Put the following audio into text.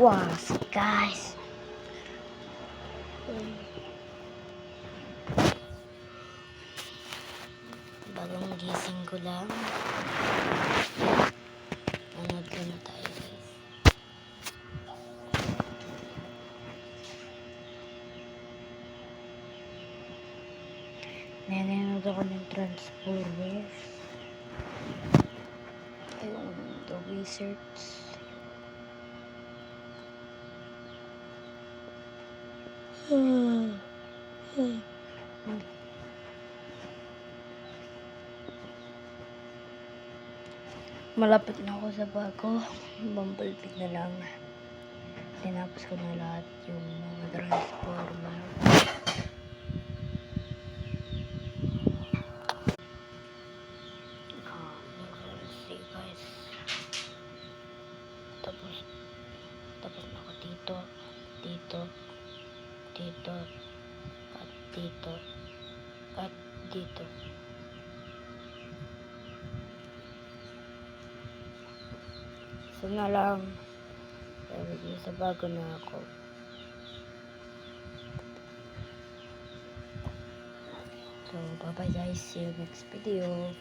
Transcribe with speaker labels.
Speaker 1: Was, guys. Bagong gising ko lang. Manood ko na tayo, guys. Nanonood ako ng Transformers. Ayun, The Wizards. Malapit na ako sa bago. Bumblebee na lang. Tinapos ko na lahat yung mga Transformers. See, guys. Tapos na ako dito, at dito. Isa na lang. Sabi sa bago na ako. So, bye bye guys. See you next video.